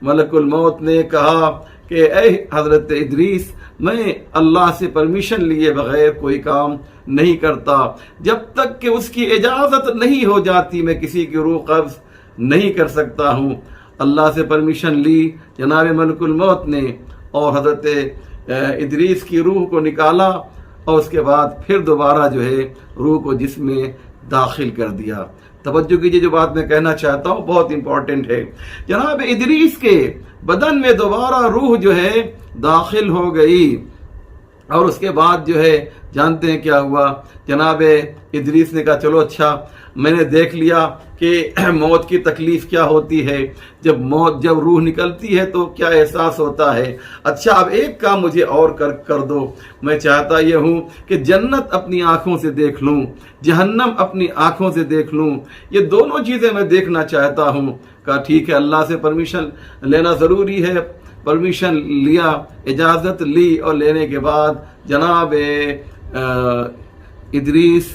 ملک الموت نے کہا کہ اے حضرت ادریس، میں اللہ سے پرمیشن لیے بغیر کوئی کام نہیں کرتا، جب تک کہ اس کی اجازت نہیں ہو جاتی میں کسی کی روح قبض نہیں کر سکتا ہوں۔ اللہ سے پرمیشن لی جناب ملک الموت نے اور حضرت ادریس کی روح کو نکالا اور اس کے بعد پھر دوبارہ جو ہے روح کو جسم میں داخل کر دیا۔ توجہ کیجئے، جو بات میں کہنا چاہتا ہوں بہت امپورٹنٹ ہے۔ جناب ادریس کے بدن میں دوبارہ روح جو ہے داخل ہو گئی اور اس کے بعد جو ہے جانتے ہیں کیا ہوا؟ جناب ادریس نے کہا چلو اچھا، میں نے دیکھ لیا کہ موت کی تکلیف کیا ہوتی ہے، جب روح نکلتی ہے تو کیا احساس ہوتا ہے۔ اچھا اب ایک کام مجھے اور کر دو، میں چاہتا یہ ہوں کہ جنت اپنی آنکھوں سے دیکھ لوں، جہنم اپنی آنکھوں سے دیکھ لوں، یہ دونوں چیزیں میں دیکھنا چاہتا ہوں۔ کہا ٹھیک ہے، اللہ سے پرمیشن لینا ضروری ہے۔ پرمیشن لیا، اجازت لی اور لینے کے بعد جناب ادریس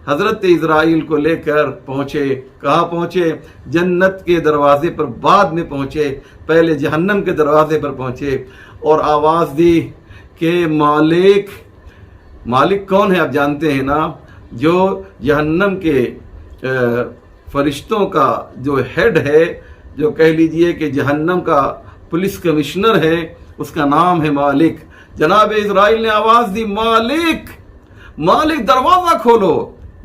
حضرت اسرائیل کو لے کر پہنچے۔ کہاں پہنچے؟ جنت کے دروازے پر بعد میں پہنچے، پہلے جہنم کے دروازے پر پہنچے اور آواز دی کہ مالک کون ہے؟ آپ جانتے ہیں نا، جو جہنم کے فرشتوں کا جو ہیڈ ہے، جو کہہ لیجئے کہ جہنم کا پولیس کمشنر ہے، اس کا نام ہے مالک۔ جناب اسرائیل نے آواز دی، مالک دروازہ کھولو،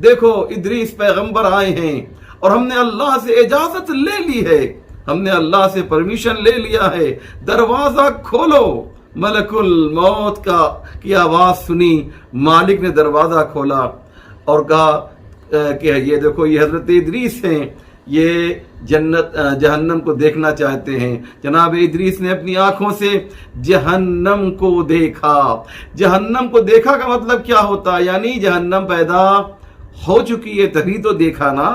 دیکھو ادریس پیغمبر آئے ہیں اور ہم نے اللہ سے اجازت لے لی ہے، ہم نے اللہ سے پرمیشن لے لیا ہے، دروازہ کھولو۔ ملک الموت کی آواز سنی، مالک نے دروازہ کھولا اور کہا کہ یہ دیکھو یہ حضرت ادریس ہیں، یہ جہنم کو دیکھنا چاہتے ہیں۔ جناب ادریس نے اپنی آنکھوں سے جہنم کو دیکھا۔ جہنم کو دیکھا کا مطلب کیا ہوتا ہے؟ یعنی جہنم پیدا ہو چکی ہے تبھی تو دیکھا نا،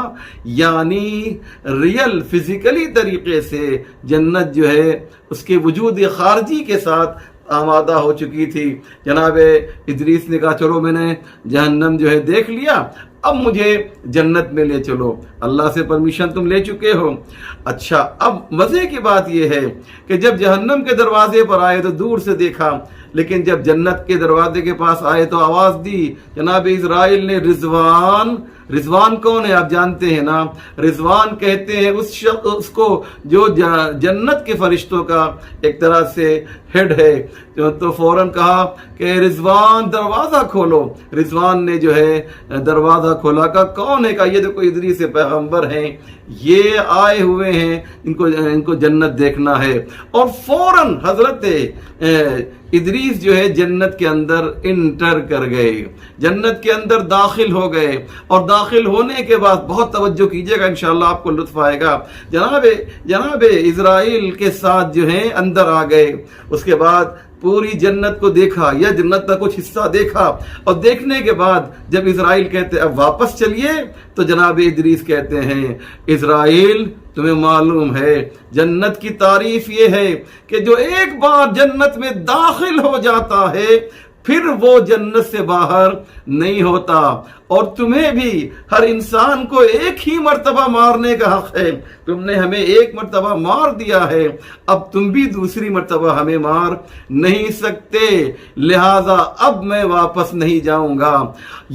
یعنی ریئل فزیکلی طریقے سے جنت جو ہے اس کے وجود خارجی کے ساتھ آمادہ ہو چکی تھی۔ جناب ادریس نے کہا چلو میں نے جہنم جو ہے دیکھ لیا، اب مجھے جنت میں لے چلو، اللہ سے پرمیشن تم لے چکے ہو۔ اچھا اب مزے کی بات یہ ہے کہ جب جہنم کے دروازے پر آئے تو دور سے دیکھا، لیکن جب جنت کے دروازے کے پاس آئے تو آواز دی جناب اسرائیل نے، رضوان کون ہے؟ آپ جانتے ہیں نا، رضوان کہتے ہیں اس کو جو جنت کے فرشتوں کا ایک طرح سے ہیڈ ہے۔ تو فوراً کہا کہ رضوان دروازہ کھولو۔ رضوان نے جو ہے دروازہ کھولا۔ کہا کون ہے؟ کہا یہ دیکھو ادریس پیغمبر ہیں، یہ آئے ہوئے ہیں، ان کو جنت دیکھنا ہے۔ اور فوراً حضرت ادریس جو ہے جنت کے اندر انٹر کر گئے، جنت کے اندر داخل ہو گئے، اور داخل ہونے کے بعد بہت توجہ کیجئے گا، انشاءاللہ آپ کو لطف آئے گا۔ جناب اسرائیل کے ساتھ جو ہیں اندر آ گئے، اس کے بعد پوری جنت کو دیکھا یا جنت کا کچھ حصہ دیکھا، اور دیکھنے کے بعد جب اسرائیل کہتے اب واپس چلیے تو جناب ادریس کہتے ہیں اسرائیل تمہیں معلوم ہے جنت کی تعریف یہ ہے کہ جو ایک بار جنت میں داخل ہو جاتا ہے پھر وہ جنت سے باہر نہیں ہوتا، اور تمہیں بھی ہر انسان کو ایک ہی مرتبہ مارنے کا حق ہے، تم نے ہمیں ایک مرتبہ مار دیا ہے، اب تم بھی دوسری مرتبہ ہمیں مار نہیں سکتے، لہذا اب میں واپس نہیں جاؤں گا۔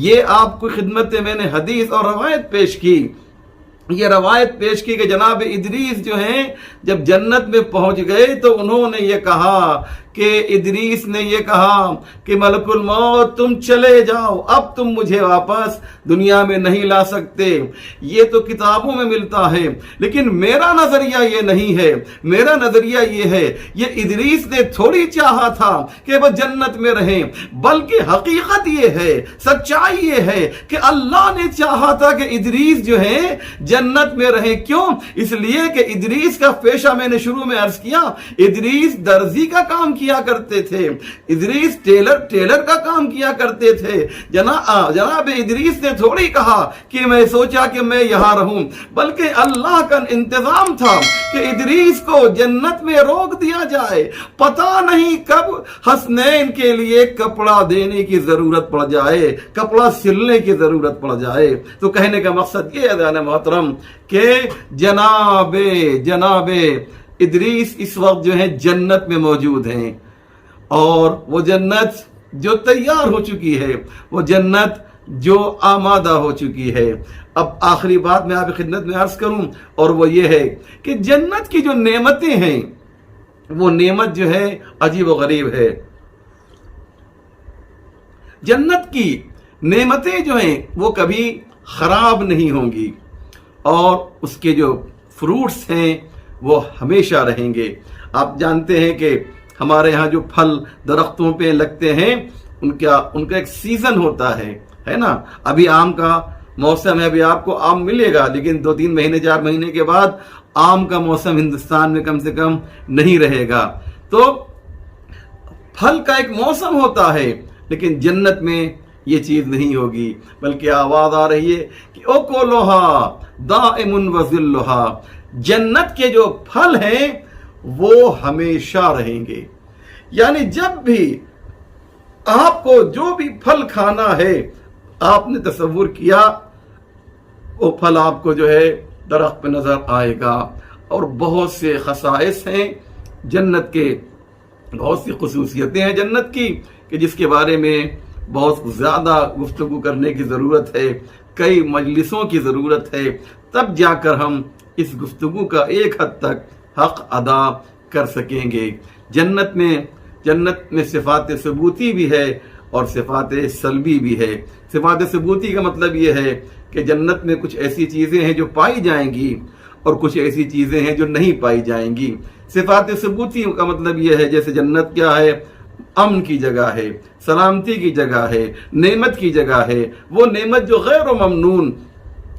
یہ آپ کو خدمت میں نے حدیث اور روایت پیش کی، یہ روایت پیش کی کہ جناب ادریس جو ہیں جب جنت میں پہنچ گئے تو انہوں نے یہ کہا کہ ادریس نے یہ کہا کہ ملک الموت تم چلے جاؤ، اب تم مجھے واپس دنیا میں نہیں لا سکتے۔ یہ تو کتابوں میں ملتا ہے، لیکن میرا نظریہ یہ نہیں ہے، میرا نظریہ یہ ہے یہ ادریس نے تھوڑی چاہا تھا کہ وہ جنت میں رہیں، بلکہ حقیقت یہ ہے، سچائی یہ ہے کہ اللہ نے چاہا تھا کہ ادریس جو ہیں جنت میں رہیں۔ کیوں؟ اس لیے کہ ادریس کا پیشہ میں نے شروع میں عرض کیا، ادریس درزی کا کام کیا کرتے تھے، ادریس ٹیلر کا کام کیا کرتے تھے۔ جناب ادریس نے تھوڑی کہا کہ میں سوچا کہ میں یہاں رہوں، بلکہ اللہ کا انتظام تھا کہ ادریس کو جنت میں روک دیا جائے، پتہ نہیں کب حسنین کے لیے کپڑا دینے کی ضرورت پڑ جائے، کپڑا سلنے کی ضرورت پڑ جائے۔ تو کہنے کا مقصد یہ ہے محترم کہ جناب ادریس اس وقت جو ہے جنت میں موجود ہیں، اور وہ جنت جو تیار ہو چکی ہے، وہ جنت جو آمادہ ہو چکی ہے۔ اب آخری بات میں آپ کی خدمت میں عرض کروں، اور وہ یہ ہے کہ جنت کی جو نعمتیں ہیں، وہ نعمت جو ہے عجیب و غریب ہے۔ جنت کی نعمتیں جو ہیں وہ کبھی خراب نہیں ہوں گی، اور اس کے جو فروٹس ہیں وہ ہمیشہ رہیں گے۔ آپ جانتے ہیں کہ ہمارے ہاں جو پھل درختوں پہ لگتے ہیں ان کا ایک سیزن ہوتا ہے نا۔ ابھی آم کا موسم ہے، ابھی آپ کو آم ملے گا، لیکن 2-3 مہینے 4 مہینے کے بعد آم کا موسم ہندوستان میں کم سے کم نہیں رہے گا۔ تو پھل کا ایک موسم ہوتا ہے، لیکن جنت میں یہ چیز نہیں ہوگی، بلکہ آواز آ رہی ہے کہ اکلھا دائم وظلھا، جنت کے جو پھل ہیں وہ ہمیشہ رہیں گے۔ یعنی جب بھی آپ کو جو بھی پھل کھانا ہے، آپ نے تصور کیا وہ پھل آپ کو جو ہے درخت پہ نظر آئے گا۔ اور بہت سے خصائص ہیں جنت کے، بہت سی خصوصیتیں ہیں جنت کی کہ جس کے بارے میں بہت زیادہ گفتگو کرنے کی ضرورت ہے، کئی مجلسوں کی ضرورت ہے، تب جا کر ہم اس گفتگو کا ایک حد تک حق ادا کر سکیں گے۔ جنت میں صفات ثبوتی بھی ہے اور صفات سلبی بھی ہے۔ صفات ثبوتی کا مطلب یہ ہے کہ جنت میں کچھ ایسی چیزیں ہیں جو پائی جائیں گی اور کچھ ایسی چیزیں ہیں جو نہیں پائی جائیں گی۔ صفات ثبوتی کا مطلب یہ ہے جیسے جنت کیا ہے، امن کی جگہ ہے، سلامتی کی جگہ ہے، نعمت کی جگہ ہے، وہ نعمت جو غیر و ممنون،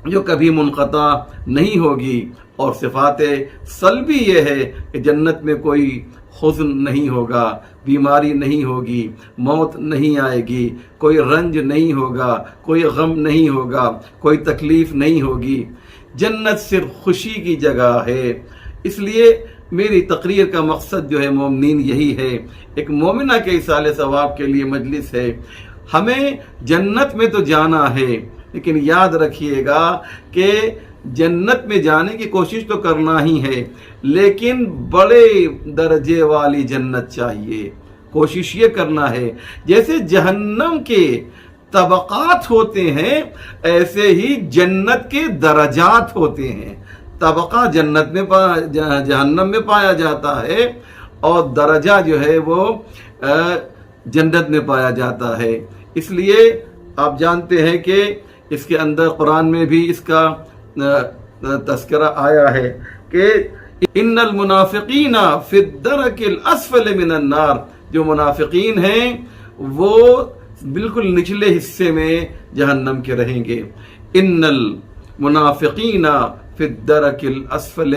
جو کبھی منقطع نہیں ہوگی۔ اور صفات سلبی یہ ہے کہ جنت میں کوئی حزن نہیں ہوگا، بیماری نہیں ہوگی، موت نہیں آئے گی، کوئی رنج نہیں ہوگا، کوئی غم نہیں ہوگا، کوئی تکلیف نہیں ہوگی۔ جنت صرف خوشی کی جگہ ہے۔ اس لیے میری تقریر کا مقصد جو ہے مومنین یہی ہے، ایک مومنہ کے ایصال ثواب کے لیے مجلس ہے۔ ہمیں جنت میں تو جانا ہے، لیکن یاد رکھیے گا کہ جنت میں جانے کی کوشش تو کرنا ہی ہے، لیکن بڑے درجے والی جنت چاہیے۔ کوشش یہ کرنا ہے جیسے جہنم کے طبقات ہوتے ہیں، ایسے ہی جنت کے درجات ہوتے ہیں۔ طبقہ جہنم میں پایا جاتا ہے، اور درجہ جو ہے وہ جنت میں پایا جاتا ہے۔ اس لیے آپ جانتے ہیں کہ اس کے اندر قرآن میں بھی اس کا تذکرہ آیا ہے کہ ان المنافقین فی الدرک الاسفل من النار، جو منافقین ہیں وہ بالکل نچلے حصے میں جہنم کے رہیں گے۔ ان المنافقین فی الدرک الاسفل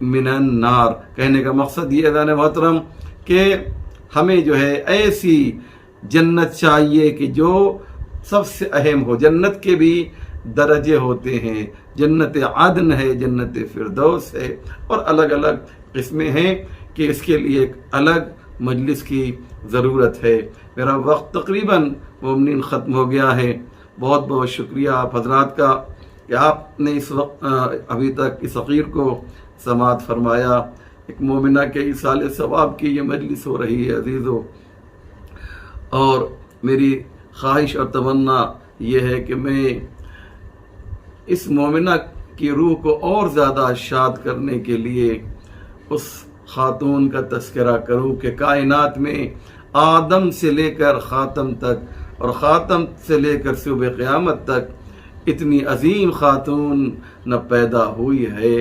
من النار، کہنے کا مقصد یہ ہے محترم کہ ہمیں جو ہے ایسی جنت چاہیے کہ جو سب سے اہم ہو۔ جنت کے بھی درجے ہوتے ہیں، جنت عدن ہے، جنت فردوس ہے، اور الگ الگ قسمیں ہیں کہ اس کے لیے ایک الگ مجلس کی ضرورت ہے۔ میرا وقت تقریباً مومنین ختم ہو گیا ہے۔ بہت بہت شکریہ آپ حضرات کا کہ آپ نے اس وقت ابھی تک اس تقریر کو سماعت فرمایا۔ ایک مومنہ کے ایصال ثواب کی یہ مجلس ہو رہی ہے عزیزو، اور میری خواہش اور تمنا یہ ہے کہ میں اس مومنہ کی روح کو اور زیادہ شاد کرنے کے لیے اس خاتون کا تذکرہ کروں کہ کائنات میں آدم سے لے کر خاتم تک اور خاتم سے لے کر صبح قیامت تک اتنی عظیم خاتون نہ پیدا ہوئی ہے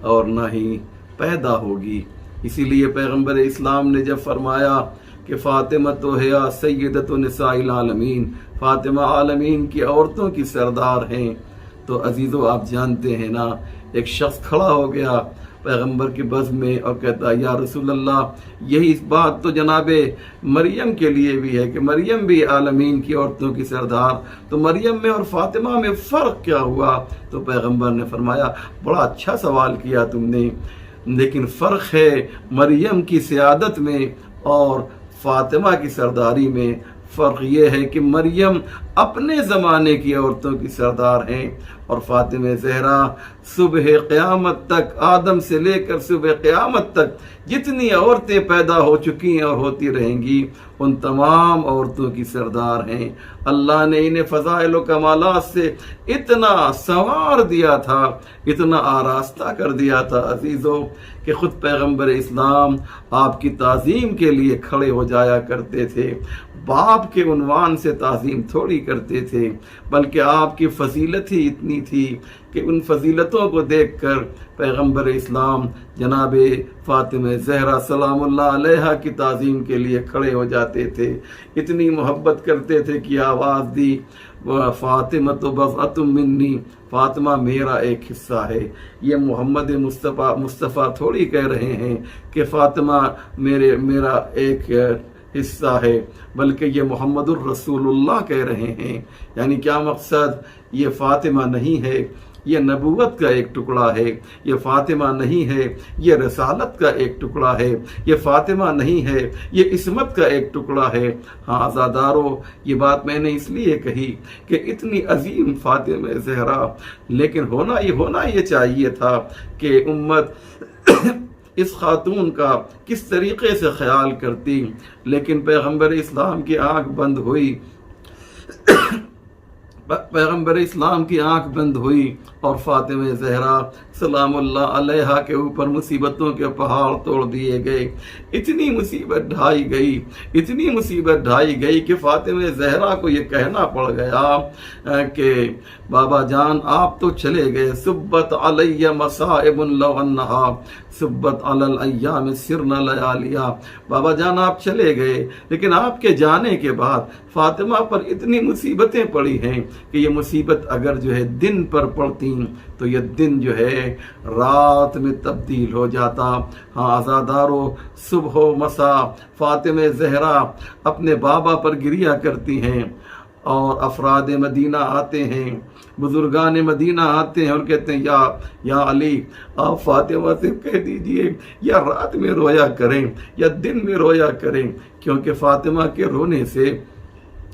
اور نہ ہی پیدا ہوگی۔ اسی لیے پیغمبر اسلام نے جب فرمایا کہ فاطمہ تو ہے سیدۃ نساء العالمین، فاطمہ عالمین کی عورتوں کی سردار ہیں، تو عزیزو آپ جانتے ہیں نا، ایک شخص کھڑا ہو گیا پیغمبر کی بزم میں اور کہتا یا رسول اللہ یہی اس بات تو جناب مریم کے لیے بھی ہے کہ مریم بھی عالمین کی عورتوں کی سردار، تو مریم میں اور فاطمہ میں فرق کیا ہوا؟ تو پیغمبر نے فرمایا بڑا اچھا سوال کیا تم نے، لیکن فرق ہے مریم کی سیادت میں اور فاطمہ کی سرداری میں۔ فرق یہ ہے کہ مریم اپنے زمانے کی عورتوں کی سردار ہیں اور فاطمہ زہرا صبح قیامت تک، آدم سے لے کر صبح قیامت تک جتنی عورتیں پیدا ہو چکی ہیں اور ہوتی رہیں گی ان تمام عورتوں کی سردار ہیں۔ اللہ نے انہیں فضائل و کمالات سے اتنا سنوار دیا تھا، اتنا آراستہ کر دیا تھا عزیزو کہ خود پیغمبر اسلام آپ کی تعظیم کے لیے کھڑے ہو جایا کرتے تھے۔ باپ کے عنوان سے تعظیم تھوڑی کرتے تھے، بلکہ آپ کی فضیلت ہی اتنی تھی کہ ان فضیلتوں کو دیکھ کر پیغمبر اسلام جناب فاطمہ زہرا سلام اللہ علیہا کی تعظیم کے لیے کھڑے ہو جاتے تھے۔ اتنی محبت کرتے تھے کہ آواز دی فاطمہ تو بضعۃ منی، فاطمہ میرا ایک حصہ ہے۔ یہ محمد مصطفیٰ تھوڑی کہہ رہے ہیں کہ فاطمہ میرا ایک حصہ ہے، بلکہ یہ محمد الرسول اللہ کہہ رہے ہیں۔ یعنی کیا مقصد؟ یہ فاطمہ نہیں ہے یہ نبوت کا ایک ٹکڑا ہے، یہ فاطمہ نہیں ہے یہ رسالت کا ایک ٹکڑا ہے، یہ فاطمہ نہیں ہے یہ عصمت کا ایک ٹکڑا ہے۔ ہاں عزادارو، یہ بات میں نے اس لیے کہی کہ اتنی عظیم فاطمہ زہرا، لیکن ہونا یہ چاہیے تھا کہ امت اس خاتون کا کس طریقے سے خیال کرتی، لیکن پیغمبر اسلام کی آنکھ بند ہوئی، پیغمبر اسلام کی آنکھ بند ہوئی اور فاطمہ زہرا سلام اللہ علیہا کے اوپر مصیبتوں کے پہاڑ توڑ دیے گئے۔ اتنی مصیبت ڈھائی گئی کہ فاطمہ زہرا کو یہ کہنا پڑ گیا کہ بابا جان آپ تو چلے گئے، سبت علی مصائب لو انہا سبت علی الایام سرن لیالیا، بابا جان آپ چلے گئے لیکن آپ کے جانے کے بعد فاطمہ پر اتنی مصیبتیں پڑی ہیں کہ یہ مصیبت اگر جو ہے دن پر پڑتی تو یہ دن جو ہے رات میں تبدیل ہو جاتا۔ ہاں عزادارو، صبح و مساء فاطمہ زہرا اپنے بابا پر گریا کرتی ہیں اور افراد مدینہ آتے ہیں، بزرگان مدینہ آتے ہیں اور کہتے ہیں یا علی آپ فاطمہ سے کہہ دیجئے یا رات میں رویا کریں یا دن میں رویا کریں، کیونکہ فاطمہ کے رونے سے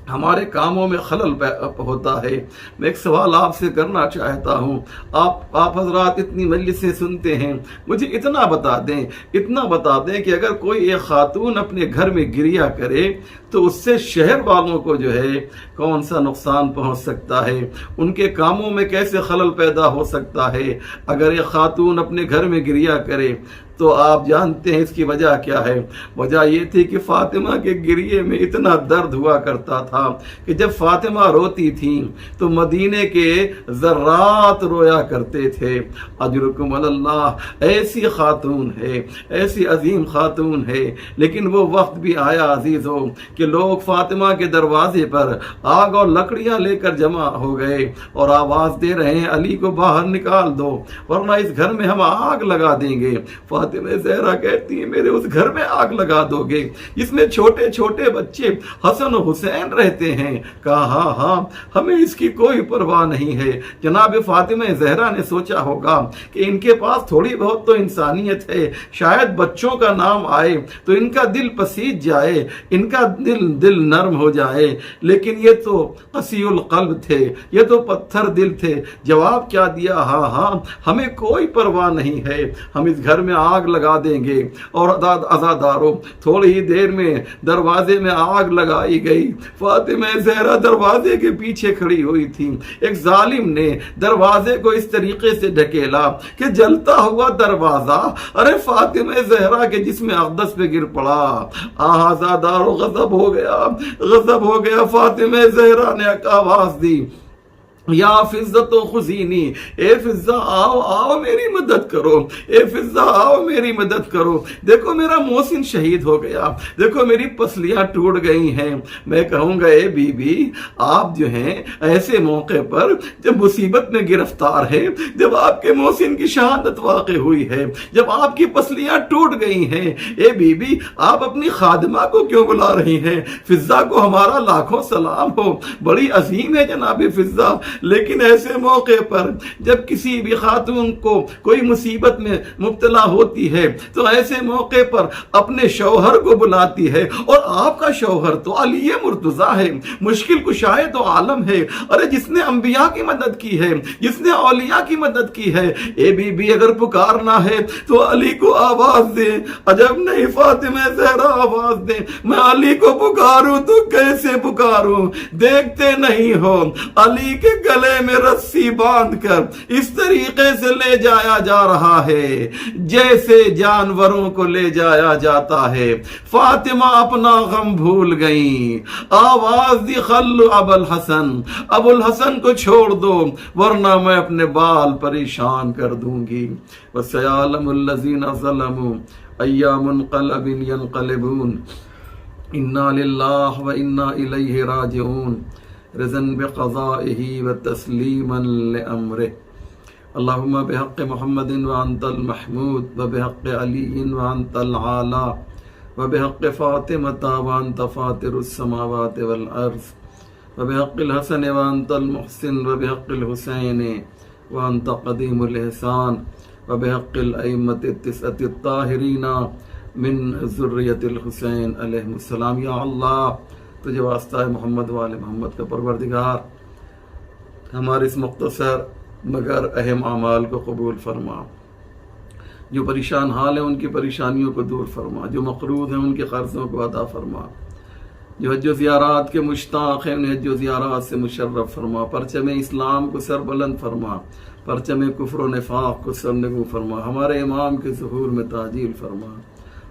ہمارے کاموں میں خلل ہوتا ہے۔ میں ایک سوال آپ سے کرنا چاہتا ہوں، آپ حضرات اتنی مجلسیں سنتے ہیں، مجھے اتنا بتا دیں کہ اگر کوئی ایک خاتون اپنے گھر میں گریا کرے تو اس سے شہر والوں کو جو ہے کون سا نقصان پہنچ سکتا ہے، ان کے کاموں میں کیسے خلل پیدا ہو سکتا ہے۔ اگر ایک خاتون اپنے گھر میں گریا کرے تو آپ جانتے ہیں اس کی وجہ کیا ہے؟ وجہ یہ تھی کہ فاطمہ کے گریے میں اتنا درد ہوا کرتا تھا کہ جب فاطمہ روتی تھیں تو مدینے کے ذرات رویا کرتے تھے۔ اجرکم اللہ، ایسی خاتون ہے، ایسی عظیم خاتون ہے، لیکن وہ وقت بھی آیا عزیزو کہ لوگ فاطمہ کے دروازے پر آگ اور لکڑیاں لے کر جمع ہو گئے اور آواز دے رہے ہیں علی کو باہر نکال دو ورنہ اس گھر میں ہم آگ لگا دیں گے۔ فاطمہ زہرا کہتی ہے میرے اس گھر میں آگ لگا دو گے جس میں چھوٹے چھوٹے بچے حسن و حسین رہتے ہیں؟ کہا ہاں ہمیں اس کی کوئی پرواہ نہیں ہے۔ جناب فاطمہ زہرا نے سوچا ہوگا کہ ان کے پاس تھوڑی بہت تو انسانیت ہے، شاید بچوں کا نام آئے تو ان کا دل پسیج جائے، ان کا دل نرم ہو جائے، لیکن یہ تو قسی القلب تھے، یہ تو پتھر دل تھے۔ جواب کیا دیا؟ ہاں ہمیں کوئی پرواہ نہیں ہے، ہم اس گھر میں آگ لگا دیں گے۔ اور عزادارو، تھوڑی ہی دیر میں دروازے میں آگ لگائی گئی۔ فاطمہ زہرا دروازے کے پیچھے کھڑی ہوئی تھی، ایک ظالم نے دروازے کو اس طریقے سے ڈھکیلا کہ جلتا ہوا دروازہ ارے فاطمہ زہرا کے جسم اقدس پہ گر پڑا۔ عزادارو غضب ہو گیا۔ فاطمہ زہرا نے آواز دی یا فضت و خزینی، اے فضہ آؤ آؤ میری مدد کرو، اے فضہ آؤ میری مدد کرو، دیکھو میرا محسن شہید ہو گیا، دیکھو میری پسلیاں ٹوٹ گئی ہیں۔ میں کہوں گا اے بی بی، آپ جو ہیں ایسے موقع پر جب مصیبت میں گرفتار ہے، جب آپ کے محسن کی شہادت واقع ہوئی ہے، جب آپ کی پسلیاں ٹوٹ گئی ہیں، اے بی بی آپ اپنی خادمہ کو کیوں بلا رہی ہیں؟ فضہ کو ہمارا لاکھوں سلام ہو، بڑی عظیم ہے جناب فضہ، لیکن ایسے موقع پر جب کسی بھی خاتون کو کوئی مصیبت میں مبتلا ہوتی ہے تو ایسے موقع پر اپنے شوہر کو بلاتی ہے، اور آپ کا شوہر تو علی مرتضیٰ ہے، مشکل کشائے تو عالم ہے، ارے جس نے انبیاء کی مدد کی ہے، جس نے اولیاء کی مدد کی ہے۔ اے بی بی اگر پکارنا ہے تو علی کو آواز دے، عجب نہیں فاطمہ زہرا آواز دے، میں علی کو پکاروں تو کیسے پکاروں؟ دیکھتے نہیں ہو علی کے گلے میں رسی باندھ کر اس طریقے سے لے جایا جا رہا ہے جیسے جانوروں کو لے جایا جاتا ہے۔ فاطمہ اپنا غم بھول گئیں، آواز دی خلو ابو الحسن، ابو الحسن کو چھوڑ دو ورنہ میں اپنے بال پریشان کر دوں گی۔ وَسَيَعْلَمُ الَّذِينَ ظَلَمُوا أَيَّ مُنْقَلَبٍ يَنْقَلِبُونَ اِنَّا لِلَّهِ وَإِنَّا إِلَيْهِ رَاجِعُونَ رضا بقضائه وتسلیما لأمره اللهم بحق محمد وانت المحمود وبحق علی وانت العالی وبحق فاطمة وانت فاطر السماوات والارض وبحق الحسن وانت المحسن وبحق الحسین وانت قدیم الاحسان وبحق الائمة التسعة الطاہرین من ذریة الحسین علیہ السلام۔ یا اللہ تجھے واسطہ ہے محمد وآل محمد کا پروردگار، ہمارے اس مختصر مگر اہم اعمال کو قبول فرما، جو پریشان حال ہیں ان کی پریشانیوں کو دور فرما، جو مقروض ہیں ان کے قرضوں کو ادا فرما، جو حج و زیارات کے مشتاق ہیں انہیں حج و زیارات سے مشرف فرما، پرچم اسلام کو سر بلند فرما، پرچم کفر و نفاق کو سرنگو فرما، ہمارے امام کے ظہور میں تعجیل فرما،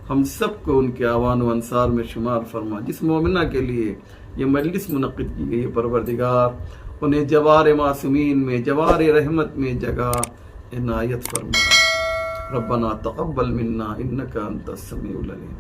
ہم سب کو ان کے اعوان و انصار میں شمار فرما۔ جس مومنہ کے لیے یہ مجلس منعقد کی گئی ہے پروردگار، انہیں جوار معصومین میں، جوار رحمت میں جگہ عنایت فرما۔ ربنا تقبل منا انک انت السمیع العلیم۔